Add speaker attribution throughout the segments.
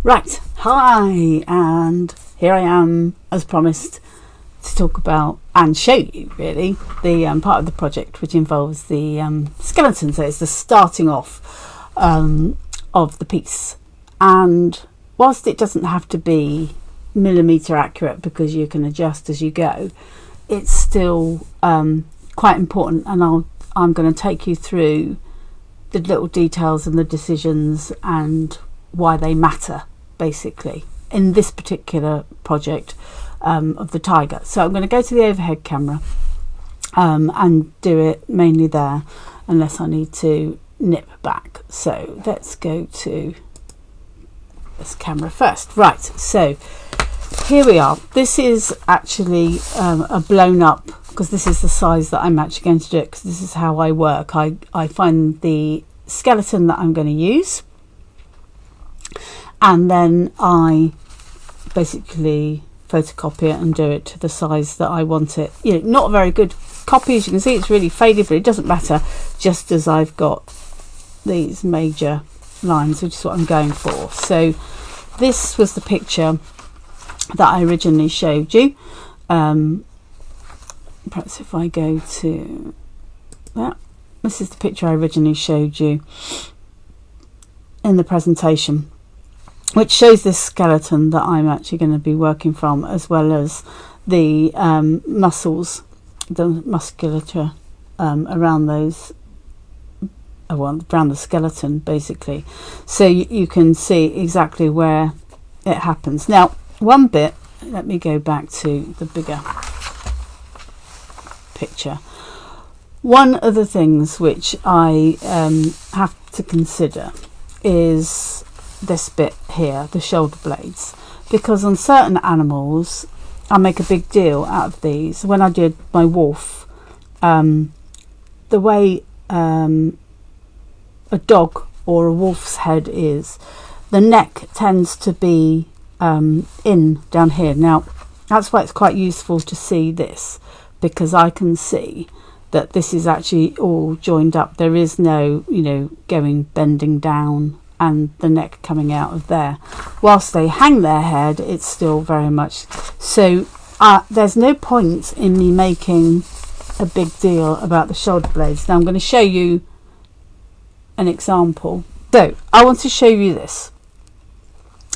Speaker 1: Right, hi, and here I am, as promised, to talk about and show you really the part of the project which involves the skeleton. So it's the starting off of the piece, and whilst it doesn't have to be millimetre accurate because you can adjust as you go, it's still quite important, and I'm going to take you through the little details and the decisions and why they matter basically in this particular project of the tiger. So I'm going to go to the overhead camera and do it mainly there, unless I need to nip back. So let's go to this camera first. Right, so here we are. This is actually a blown up, because this is the size that I'm actually going to do it, because this is how I work. I find the skeleton that I'm going to use, and then I basically photocopy it and do it to the size that I want it. You know, not a very good copy, as you can see. It's really faded, but it doesn't matter, just as I've got these major lines, which is what I'm going for. So this was the picture that I originally showed you. Perhaps if I go to that, this is the picture I originally showed you in the presentation, which shows this skeleton that I'm actually going to be working from, as well as the muscles, the musculature around those, around the skeleton basically, so you can see exactly where it happens. Now, one bit, let me go back to the bigger picture. One of the things which I have to consider is this bit here, the shoulder blades, because on certain animals I make a big deal out of these. When I did my wolf, the way a dog or a wolf's head is, the neck tends to be in down here. Now that's why it's quite useful to see this, because I can see that this is actually all joined up. There is no, you know, bending down and the neck coming out of there. Whilst they hang their head, it's still very much so. There's no point in me making a big deal about the shoulder blades. Now I'm going to show you an example. So I want to show you this.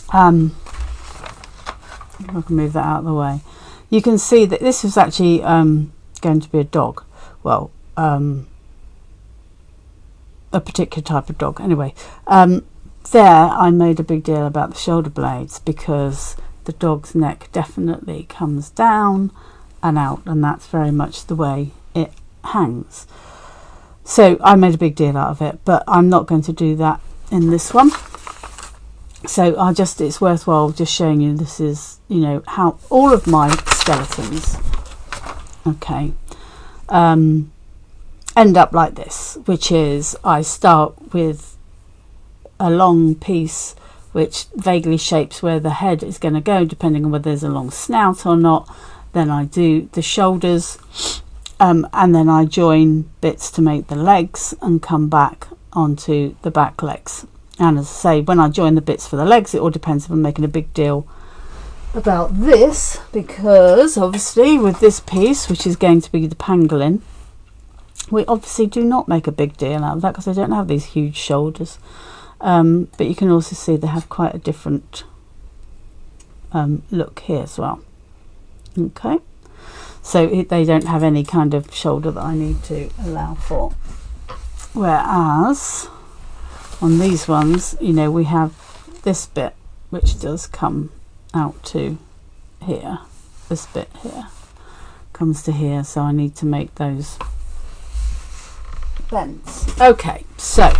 Speaker 1: If I can move that out of the way, you can see that this is actually going to be a dog. Well, a particular type of dog. Anyway, there I made a big deal about the shoulder blades, because the dog's neck definitely comes down and out, and that's very much the way it hangs. So I made a big deal out of it, but I'm not going to do that in this one. So it's worthwhile just showing you this is, you know, how all of my skeletons, okay, end up like this, which is I start with a long piece which vaguely shapes where the head is going to go, depending on whether there's a long snout or not. Then I do the shoulders, and then I join bits to make the legs and come back onto the back legs. And as I say, when I join the bits for the legs, it all depends if I'm making a big deal about this, because obviously with this piece, which is going to be the pangolin, we obviously do not make a big deal out of that, because I don't have these huge shoulders. But you can also see they have quite a different look here as well. Okay, so they don't have any kind of shoulder that I need to allow for. Whereas on these ones, you know, we have this bit which does come out to here. This bit here comes to here, so I need to make those bends. Okay, so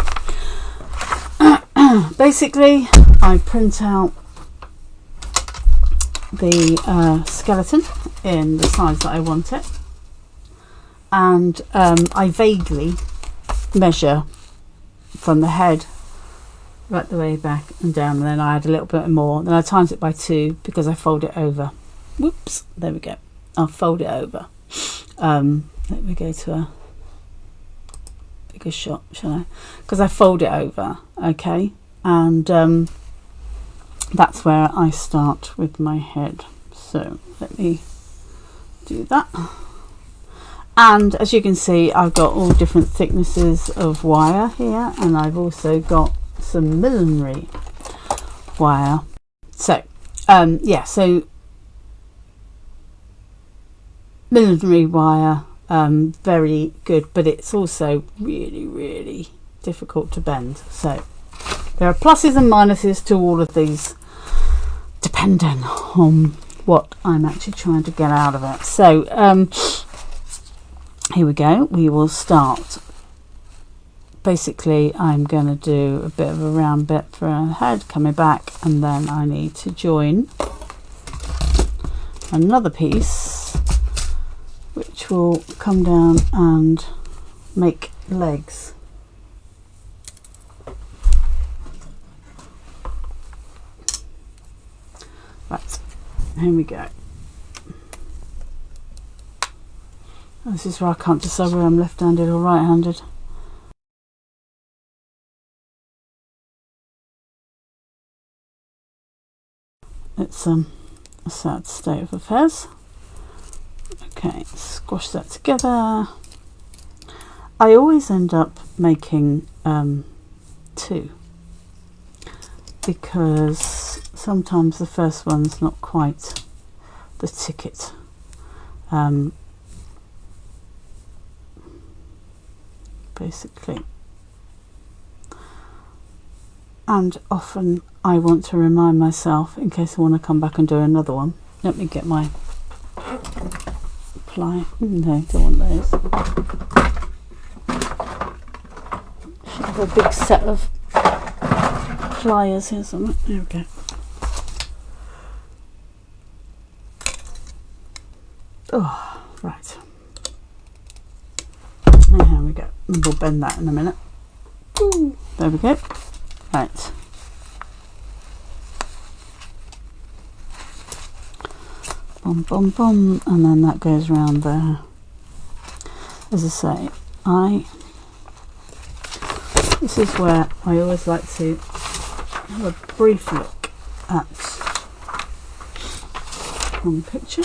Speaker 1: basically I print out the skeleton in the size that I want it, and I vaguely measure from the head right the way back and down, and then I add a little bit more, then I times it by 2 because I fold it over. Whoops, there we go, I'll fold it over. Let me go to a bigger shot, shall I? Because I fold it over, okay, and that's where I start with my head. So let me do that. And as you can see, I've got all different thicknesses of wire here, and I've also got some millinery wire. So yeah, so millinery wire, very good, but it's also really difficult to bend. So there are pluses and minuses to all of these, depending on what I'm actually trying to get out of it. So here we go. We will start. Basically, I'm going to do a bit of a round bit for a head coming back, and then I need to join another piece which will come down and make legs. Right, here we go. This is where I can't decide whether I'm left-handed or right-handed. It's a sad state of affairs. Okay, squash that together. I always end up making two, because sometimes the first one's not quite the ticket. Basically, and often I want to remind myself, in case I want to come back and do another one. Let me get my ply. No, don't want those. Should have a big set of pliers here somewhere. There we go. Oh, right. There we go. We'll bend that in a minute. Ooh, there we go. Right. Boom, boom, boom, and then that goes round there. As I say, this is where I always like to have a brief look at one picture.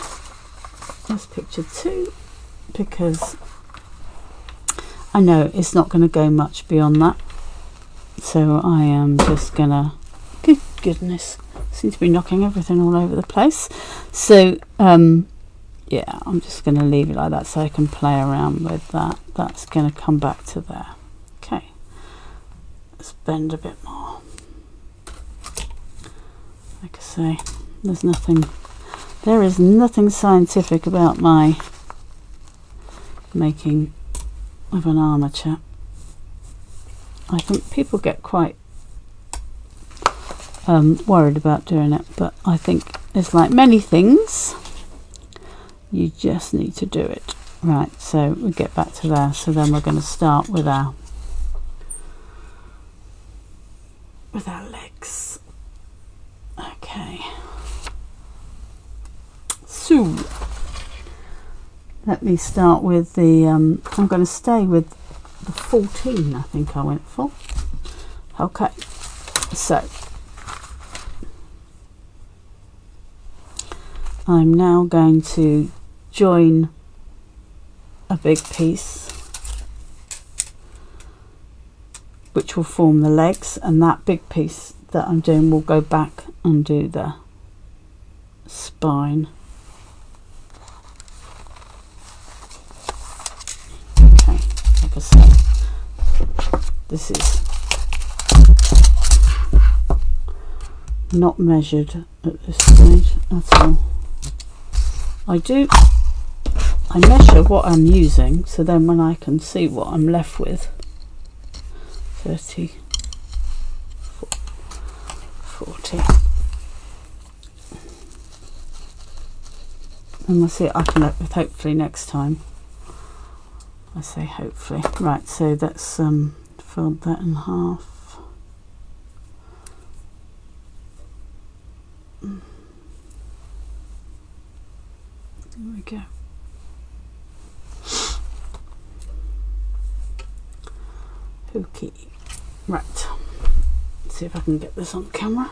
Speaker 1: That's picture 2, because I know it's not going to go much beyond that. So I am just gonna, good goodness, seem to be knocking everything all over the place. So yeah, I'm just gonna leave it like that so I can play around with that. That's gonna come back to there. Okay, let's bend a bit more. Like I say, there is nothing scientific about my making of an armature. I think people get quite worried about doing it, but I think it's like many things, you just need to do it. Right, so we get back to there. So then we're going to start with our legs. Okay, so let me start with the I'm going to stay with the 14, I think I went for. Okay, so I'm now going to join a big piece which will form the legs, and that big piece that I'm doing will go back and do the spine. Okay, like I said, this is not measured at this stage at all. I measure what I'm using, so then when I can see what I'm left with, 30, 40, and we'll see what I can look with hopefully next time. I say hopefully. Right, so let's fold that in half. There we go. Okay, right. Let's see if I can get this on camera.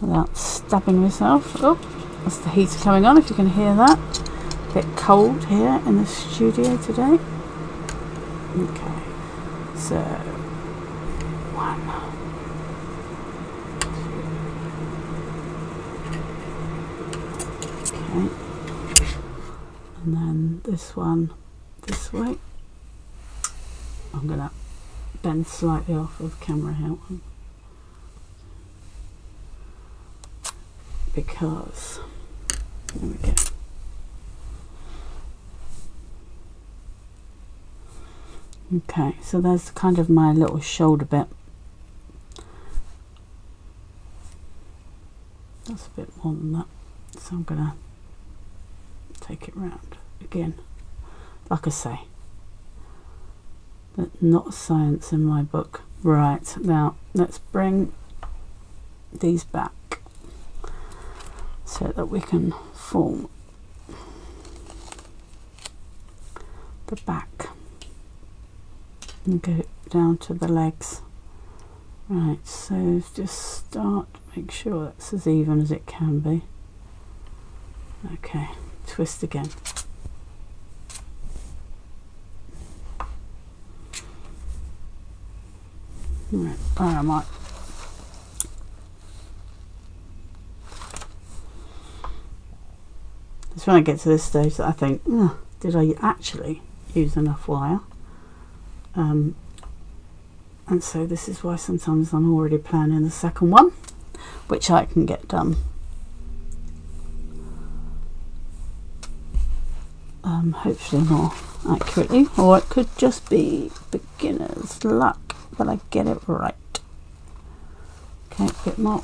Speaker 1: without stabbing myself. Oh, that's the heater coming on, if you can hear that. A bit cold here in the studio today. Okay, so 1, 2. Okay, and then this one this way. I'm gonna bend slightly off of camera here, because there we go. Okay, so there's kind of my little shoulder bit. That's a bit more than that, so I'm gonna take it round again. Like I say, but not science in my book. Right, now let's bring these back so that we can form the back and go down to the legs. Right, so just start, make sure that's as even as it can be. Okay, twist again. Right, where am I? It's when I get to this stage that I think, did I actually use enough wire? And so this is why sometimes I'm already planning the second one, which I can get done hopefully more accurately, or it could just be beginner's luck, but I get it right. Okay, a bit more.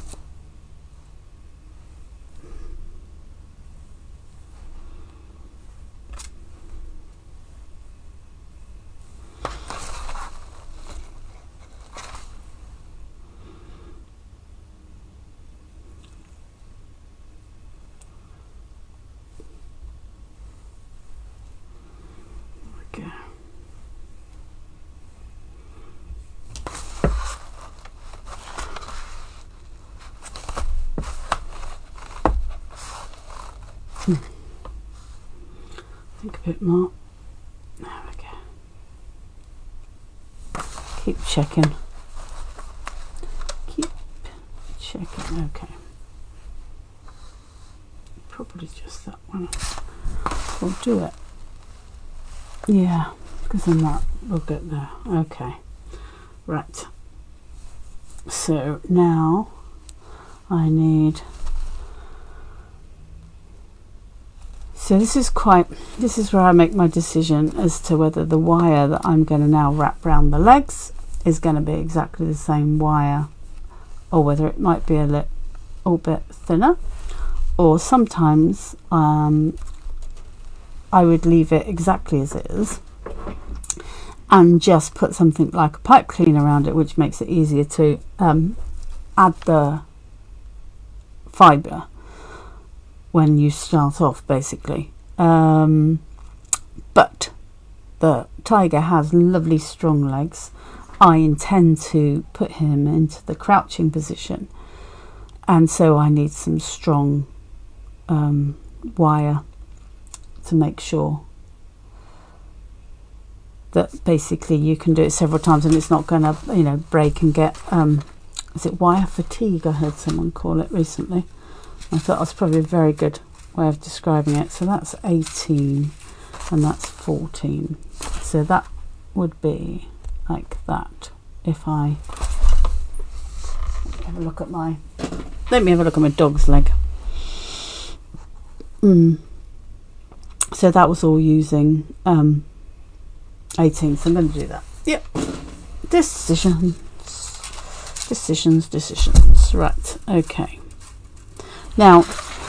Speaker 1: I think a bit more. There we go. Keep checking. Keep checking. Okay. Probably just that one. We'll do it. Yeah, because then that we'll get there. Okay. Right. So now I need. So this is where I make my decision as to whether the wire that I'm going to now wrap around the legs is going to be exactly the same wire, or whether it might be a little bit thinner, or sometimes I would leave it exactly as it is and just put something like a pipe cleaner around it, which makes it easier to add the fibre when you start off, basically. But the tiger has lovely strong legs. I intend to put him into the crouching position, and so I need some strong wire to make sure that basically you can do it several times and it's not going to, you know, break and get is it wire fatigue? I heard someone call it recently. I thought that was probably a very good way of describing it. So that's 18 and that's 14. So that would be like that. If I have a look at my, let me have a look at my dog's leg. So that was all using 18. So I'm going to do that. Yep. Decisions. Right. Okay. Now,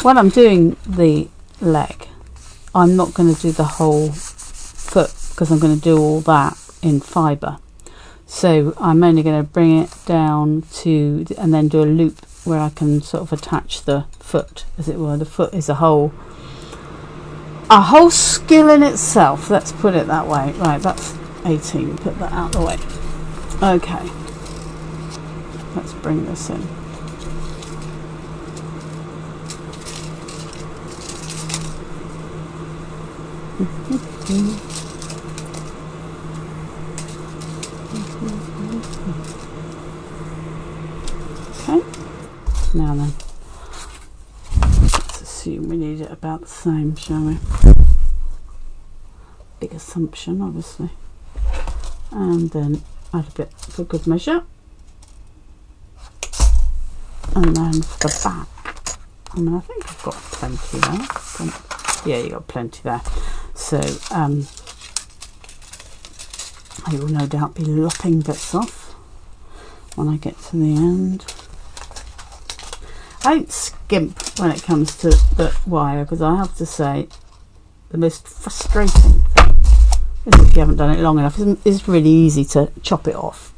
Speaker 1: when I'm doing the leg, I'm not going to do the whole foot because I'm going to do all that in fibre. So I'm only going to bring it down to, and then do a loop where I can sort of attach the foot, as it were. The foot is a whole skill in itself. Let's put it that way. Right, that's 18. Put that out of the way. Okay. Let's bring this in. Okay, now then, let's assume we need it about the same, shall we? Big assumption, obviously. And then add a bit for good measure. And then for the back, I mean, I think I've got plenty there. Yeah, you got plenty there. So I will no doubt be lopping bits off when I get to the end. I don't skimp when it comes to the wire, because I have to say the most frustrating thing is if you haven't done it long enough, it's really easy to chop it off.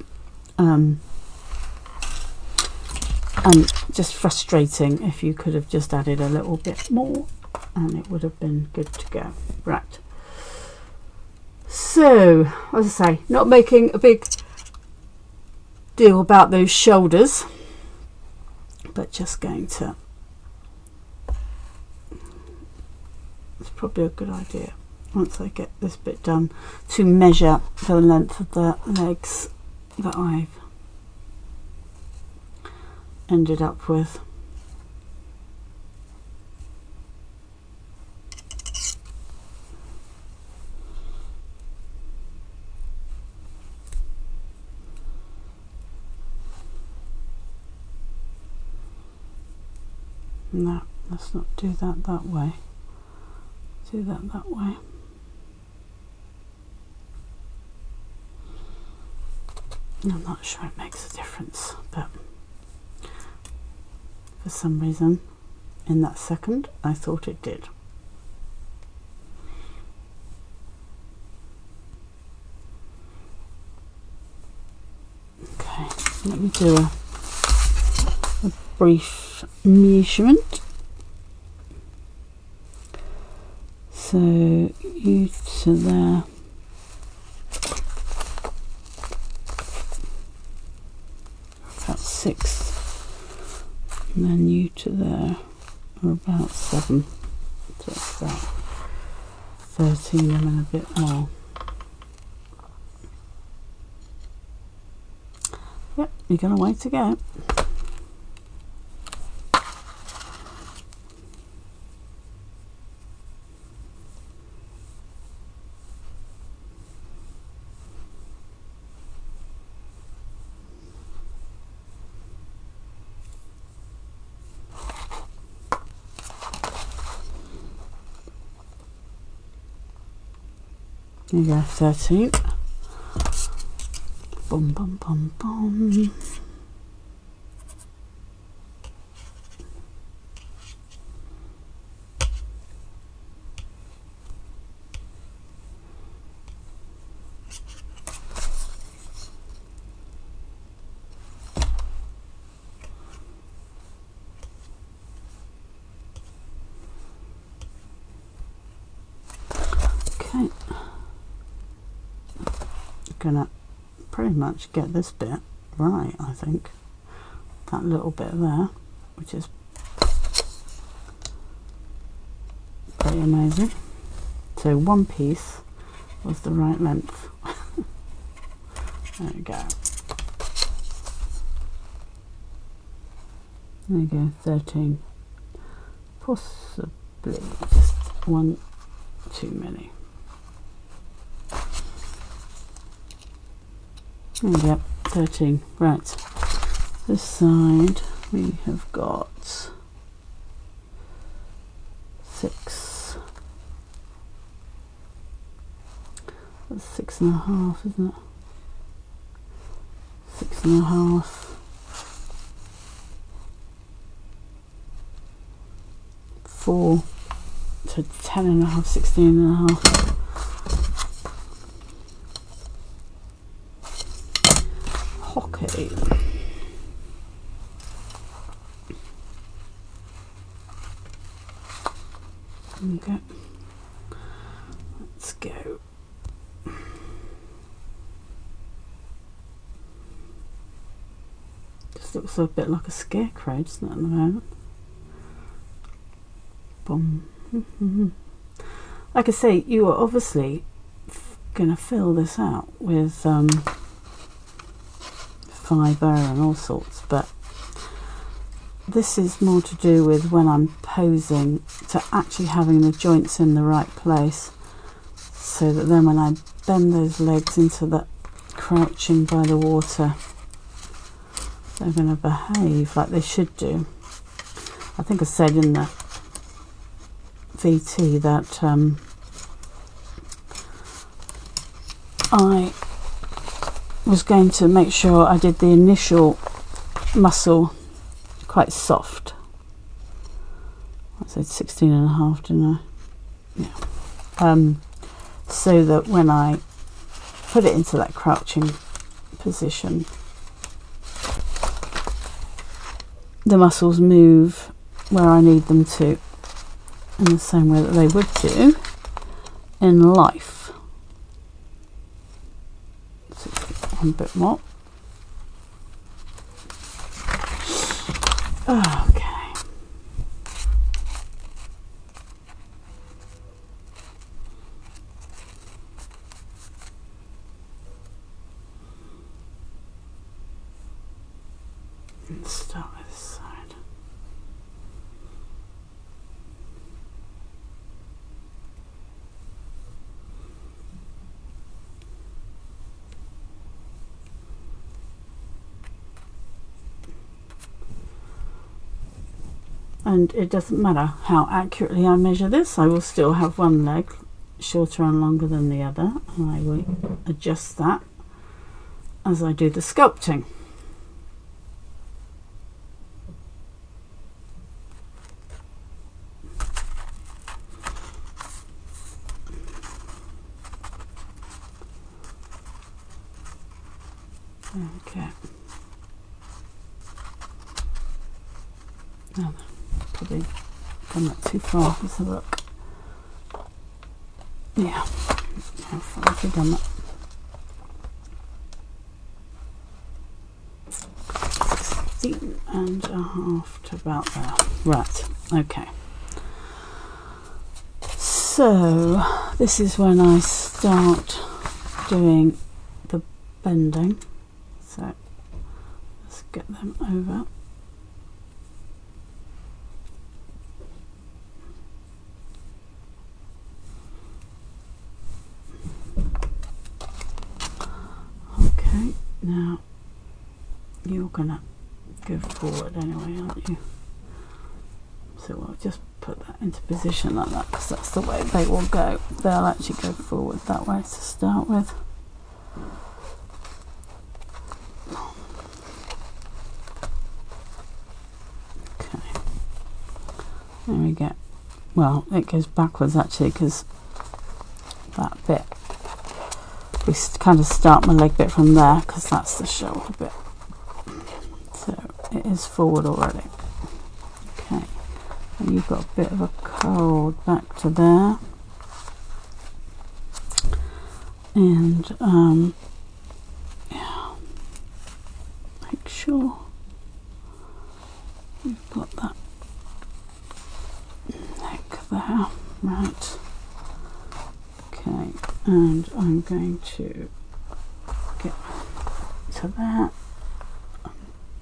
Speaker 1: And just frustrating if you could have just added a little bit more and it would have been good to go. Right, so as I say, not making a big deal about those shoulders, but just going to, it's probably a good idea once I get this bit done to measure the length of the legs that I've ended up with. No, let's not do that way. Do that way. I'm not sure it makes a difference, but for some reason in that second I thought it did. Okay, let me do a brief measurement. So you to there, about 6, and then you to there are about 7, so it's about 13 and then a bit more. Yep, you got a way to go. There you go, 13. Boom, boom, boom, boom. Okay. Gonna pretty much get this bit right, I think. That little bit there, which is pretty amazing. So one piece was the right length. There we go. There you go, 13. Possibly just one too many. There we go, 13. Right, this side we have got 6. That's 6.5, isn't it? 6.5. 4. So 10.5, 16.5. Okay. Okay. Let's go. Just looks a bit like a scarecrow, doesn't it, at the moment? Boom. like I say, you are obviously going to fill this out with fibre and all sorts, but this is more to do with when I'm posing, to actually having the joints in the right place, so that then when I bend those legs into that crouching by the water, they're going to behave like they should do. I think I said in the VT that I was going to make sure I did the initial muscle quite soft. I said 16.5, didn't I? Yeah. So that when I put it into that crouching position, the muscles move where I need them to, in the same way that they would do in life. So one bit more. Okay. Let's start with this side. And it doesn't matter how accurately I measure this, I will still have one leg shorter and longer than the other, and I will adjust that as I do the sculpting. Okay. Now, probably gone that too far. Let's have a look. Yeah, how far have we done that? 16.5 to about there. Right, okay. So, this is when I start doing the bending. So, let's get them over. Okay, now you're gonna go forward anyway, aren't you? So we'll just put that into position like that, because that's the way they will go. They'll actually go forward that way to start with. Okay, there we go. Well, it goes backwards actually, because that bit, we kind of start my leg bit from there, because that's the shoulder bit. So it is forward already. Okay, and you've got a bit of a curled back to there, and yeah, make sure you've got that neck there, right? Okay, and I'm going to get to that,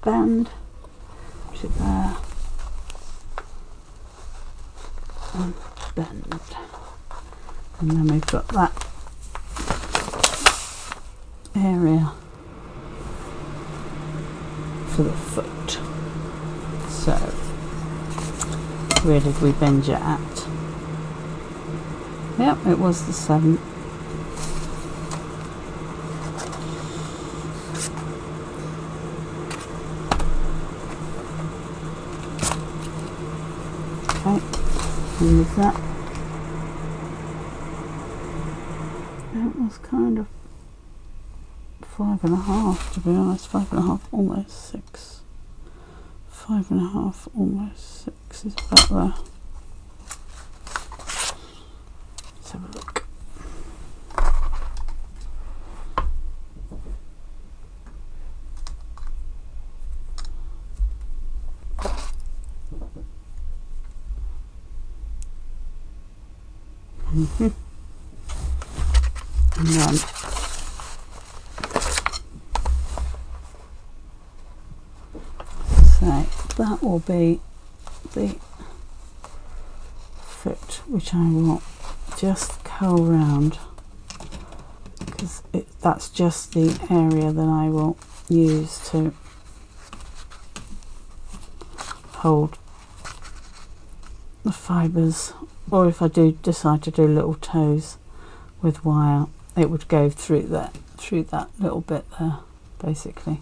Speaker 1: bend to there, and bend, and then we've got that area for the foot. So where did we bend you at? Yep, it was the 7. Okay, and with that, it was kind of 5.5, to be honest. 5.5, almost 6. 5.5, almost 6 is about there. Let's have a look. And then so that will be the foot, which I will just curl round, because that's just the area that I will use to hold the fibres, or if I do decide to do little toes with wire, it would go through that little bit there, basically.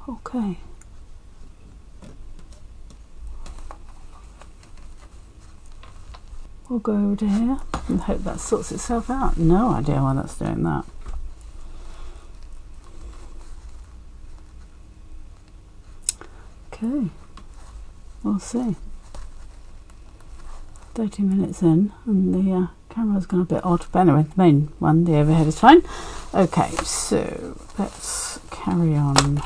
Speaker 1: Okay. We'll go over to here and hope that sorts itself out. No idea why that's doing that. Okay, we'll see. 30 minutes in and the camera's gone a bit odd, but anyway, the main one, the overhead, is fine. Okay, so let's carry on.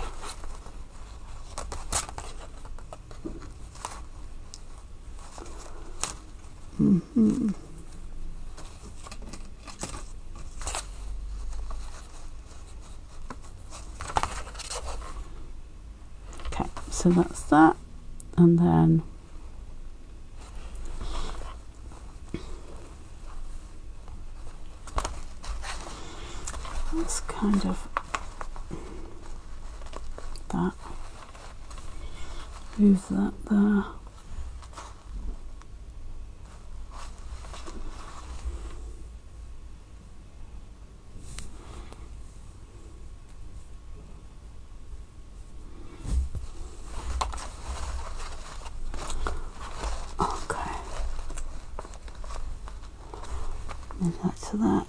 Speaker 1: Okay, so that's that, and then that's kind of that. Move that there. And that's that.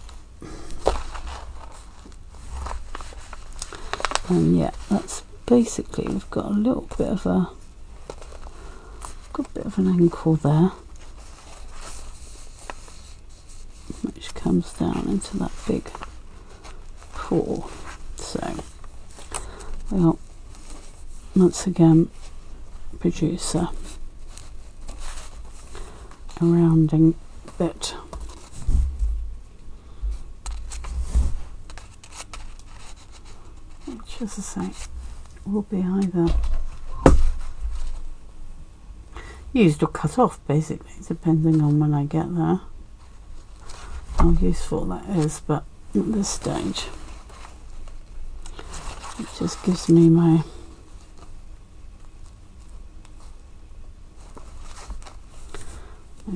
Speaker 1: And yeah, that's basically, we've got a little bit of an ankle there, which comes down into that big paw. So we'll once again produce a rounding bit. Which, as I say, will be either used or cut off, basically, depending on when I get there, how useful that is. But at this stage, it just gives me my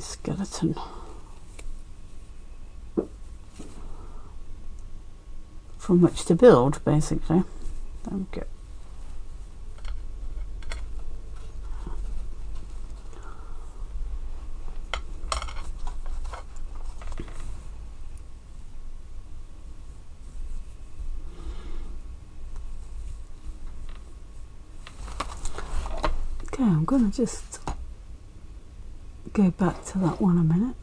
Speaker 1: skeleton from which to build, basically. There we go. Okay, I'm going to just go back to that one a minute.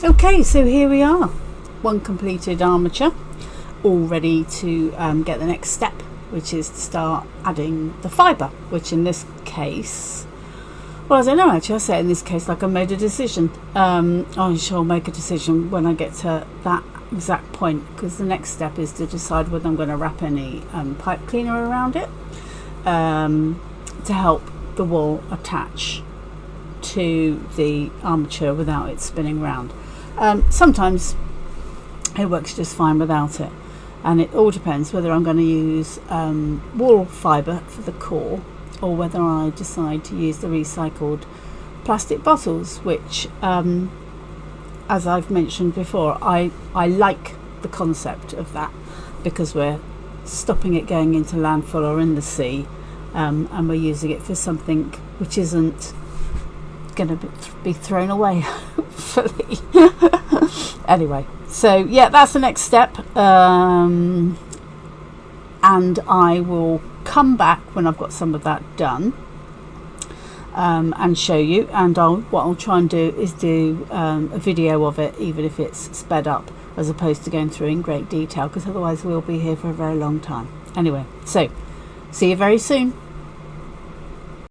Speaker 1: Okay, so here we are, one completed armature, all ready to get the next step, which is to start adding the fibre, which in this case, well, I don't know actually, I say in this case like I made a decision. I shall make a decision when I get to that exact point, because the next step is to decide whether I'm going to wrap any pipe cleaner around it to help the wall attach to the armature without it spinning round. Sometimes it works just fine without it, and it all depends whether I'm going to use wall fibre for the core or whether I decide to use the recycled plastic bottles, which as I've mentioned before, I like the concept of that, because we're stopping it going into landfill or in the sea, and we're using it for something which isn't going to be thrown away, hopefully. Anyway, so yeah, that's the next step, and I will come back when I've got some of that done and show you, and what I'll try and do is do a video of it, even if it's sped up, as opposed to going through in great detail, because otherwise we'll be here for a very long time. Anyway, so see you very soon.